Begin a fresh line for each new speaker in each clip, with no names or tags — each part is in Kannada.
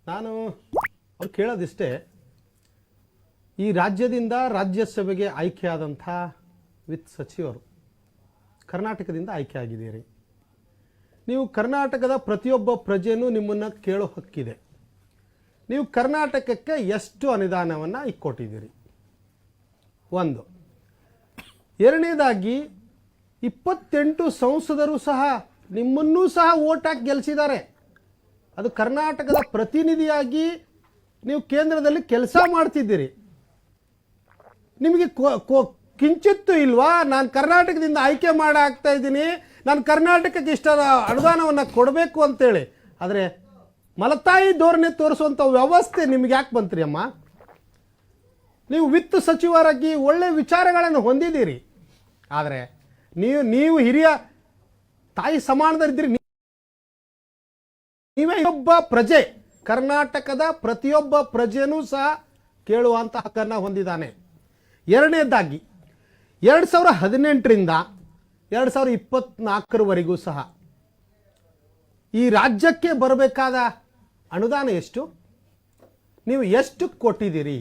ನಾನು ಅವ್ರು ಕೇಳೋದಿಷ್ಟೇ, ಈ ರಾಜ್ಯದಿಂದ ರಾಜ್ಯಸಭೆಗೆ ಆಯ್ಕೆಯಾದಂಥ ವಿತ್ತ ಸಚಿವರು ಕರ್ನಾಟಕದಿಂದ ಆಯ್ಕೆ ಆಗಿದ್ದೀರಿ. ನೀವು ಕರ್ನಾಟಕದ ಪ್ರತಿಯೊಬ್ಬ ಪ್ರಜೆಯೂ ನಿಮ್ಮನ್ನು ಕೇಳೋ ಹಕ್ಕಿದೆ. ನೀವು ಕರ್ನಾಟಕಕ್ಕೆ ಎಷ್ಟು ಅನುದಾನವನ್ನು ಕೊಟ್ಟಿದ್ದೀರಿ? ಒಂದು. ಎರಡನೇದಾಗಿ 28 ಸಂಸದರು ಸಹ ನಿಮ್ಮನ್ನೂ ಸಹ ಓಟ್ ಹಾಕಿ ಗೆಲ್ಲಿಸಿದ್ದಾರೆ. ಅದು ಕರ್ನಾಟಕದ ಪ್ರತಿನಿಧಿಯಾಗಿ ನೀವು ಕೇಂದ್ರದಲ್ಲಿ ಕೆಲಸ ಮಾಡ್ತಿದ್ದೀರಿ. ನಿಮಗೆ ಕಿಂಚಿತ್ತು ಇಲ್ವಾ? ನಾನು ಕರ್ನಾಟಕದಿಂದ ಆಯ್ಕೆ ಆಗ್ತಾ ಇದ್ದೀನಿ, ನಾನು ಕರ್ನಾಟಕಕ್ಕೆ ಇಷ್ಟದ ಅನುದಾನವನ್ನು ಕೊಡಬೇಕು ಅಂತೇಳಿ. ಆದರೆ ಮಲತಾಯಿ ಧೋರಣೆ ತೋರಿಸುವಂಥ ವ್ಯವಸ್ಥೆ ನಿಮ್ಗೆ ಯಾಕೆ ಬಂತ್ರಿ ಅಮ್ಮ? ನೀವು ವಿತ್ತ ಸಚಿವರಾಗಿ ಒಳ್ಳೆ ವಿಚಾರಗಳನ್ನು ಹೊಂದಿದ್ದೀರಿ. ಆದರೆ ನೀವು ಹಿರಿಯ ತಾಯಿ ಸಮಾನದಲ್ಲಿದ್ದೀರಿ. ನೀವೇ ಒಬ್ಬ ಪ್ರಜೆ, ಕರ್ನಾಟಕದ ಪ್ರತಿಯೊಬ್ಬ ಪ್ರಜೆನೂ ಸಹ ಕೇಳುವಂಥ ಹಕ್ಕನ್ನು ಹೊಂದಿದ್ದಾನೆ. ಎರಡನೇದಾಗಿ 2018ರಿಂದ 2024ವರೆಗೂ ಸಹ ಈ ರಾಜ್ಯಕ್ಕೆ ಬರಬೇಕಾದ ಅನುದಾನ ಎಷ್ಟು? ನೀವು ಎಷ್ಟು ಕೊಟ್ಟಿದ್ದೀರಿ?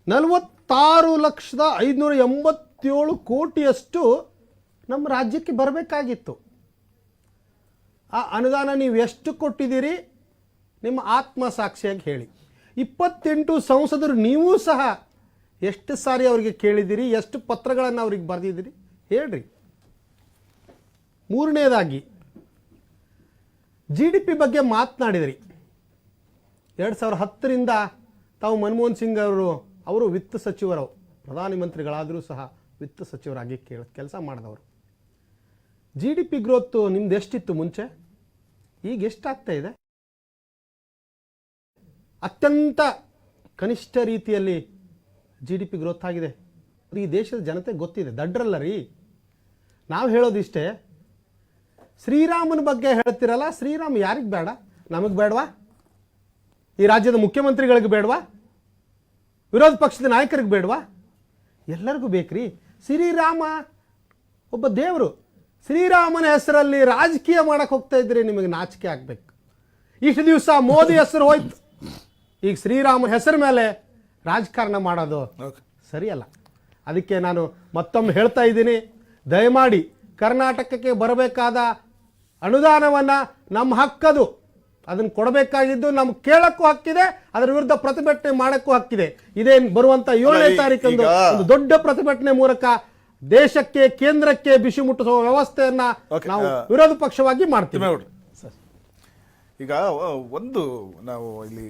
46,587 ಕೋಟಿಯಷ್ಟು ನಮ್ಮ ರಾಜ್ಯಕ್ಕೆ ಬರಬೇಕಾಗಿತ್ತು. ಆ ಅನುದಾನ ನೀವು ಎಷ್ಟು ಕೊಟ್ಟಿದ್ದೀರಿ? ನಿಮ್ಮ ಆತ್ಮಸಾಕ್ಷಿಯಾಗಿ ಹೇಳಿ. 28 ಸಂಸದರು ನೀವು ಸಹ ಎಷ್ಟು ಸಾರಿ ಅವರಿಗೆ ಕೇಳಿದ್ದೀರಿ? ಎಷ್ಟು ಪತ್ರಗಳನ್ನು ಅವ್ರಿಗೆ ಬರೆದಿದ್ದೀರಿ? ಹೇಳ್ರಿ. ಮೂರನೇದಾಗಿ GDP ಬಗ್ಗೆ ಮಾತನಾಡಿದ್ರಿ. 2010ರಿಂದ ತಾವು ಮನಮೋಹನ್ ಸಿಂಗ್ ಅವರು ವಿತ್ತ ಸಚಿವರು, ಪ್ರಧಾನಮಂತ್ರಿಗಳಾದರೂ ಸಹ ವಿತ್ತ ಸಚಿವರಾಗಿ ಕೆಲಸ ಮಾಡಿದವರು. GDP ಗ್ರೋತ್ ನಿಮ್ದು ಎಷ್ಟಿತ್ತು ಮುಂಚೆ? ಈಗ ಎಷ್ಟಾಗ್ತಾ ಇದೆ? ಅತ್ಯಂತ ಕನಿಷ್ಠ ರೀತಿಯಲ್ಲಿ GDP ಗ್ರೋತ್ ಆಗಿದೆ. ಈ ದೇಶದ ಜನತೆ ಗೊತ್ತಿದೆ, ದಡ್ರಲ್ಲ ರೀ. ನಾವು ಹೇಳೋದಿಷ್ಟೇ, ಶ್ರೀರಾಮನ ಬಗ್ಗೆ ಹೇಳ್ತಿರಲ್ಲ, ಶ್ರೀರಾಮ ಯಾರಿಗೆ ಬೇಡ? ನಮಗೆ ಬೇಡವಾ? ಈ ರಾಜ್ಯದ ಮುಖ್ಯಮಂತ್ರಿಗಳಿಗೆ ಬೇಡವಾ? ವಿರೋಧ ಪಕ್ಷದ ನಾಯಕರಿಗೆ ಬೇಡವಾ? ಎಲ್ಲರಿಗೂ ಬೇಕ್ರಿ. ಶ್ರೀರಾಮ ಒಬ್ಬ ದೇವರು. ಶ್ರೀರಾಮನ ಹೆಸರಲ್ಲಿ ರಾಜಕೀಯ ಮಾಡಕ್ಕೆ ಹೋಗ್ತಾ ಇದ್ರಿ, ನಿಮಗೆ ನಾಚಿಕೆ ಆಗ್ಬೇಕು. ಇಷ್ಟು ದಿವಸ ಮೋದಿ ಹೆಸರು ಹೋಯ್ತು, ಈಗ ಶ್ರೀರಾಮನ ಹೆಸರ ಮೇಲೆ ರಾಜಕಾರಣ ಮಾಡೋದು ಸರಿಯಲ್ಲ. ಅದಕ್ಕೆ ನಾನು ಮತ್ತೊಮ್ಮೆ ಹೇಳ್ತಾ ಇದ್ದೀನಿ, ದಯಮಾಡಿ ಕರ್ನಾಟಕಕ್ಕೆ ಬರಬೇಕಾದ ಅನುದಾನವನ್ನು ನಮ್ಮ ಹಕ್ಕದು, ಅದನ್ನು ಕೊಡಬೇಕಾಗಿದ್ದು ನಮ್ಗೆ ಕೇಳಕ್ಕೂ ಹಕ್ಕಿದೆ, ಅದರ ವಿರುದ್ಧ ಪ್ರತಿಭಟನೆ ಮಾಡಕ್ಕೂ ಹಕ್ಕಿದೆ. ಇದೇ ಬರುವಂತ 7ನೇ ತಾರೀಕಂದು ಒಂದು ದೊಡ್ಡ ಪ್ರತಿಭಟನೆ ಮೂಲಕ ದೇಶಕ್ಕೆ, ಕೇಂದ್ರಕ್ಕೆ ಬಿಸಿ ಮುಟ್ಟಿಸುವ ವ್ಯವಸ್ಥೆಯನ್ನ ನಾವು ವಿರೋಧ ಪಕ್ಷವಾಗಿ ಮಾಡ್ತೀವಿ.
ಈಗ ಒಂದು ನಾವು ಇಲ್ಲಿ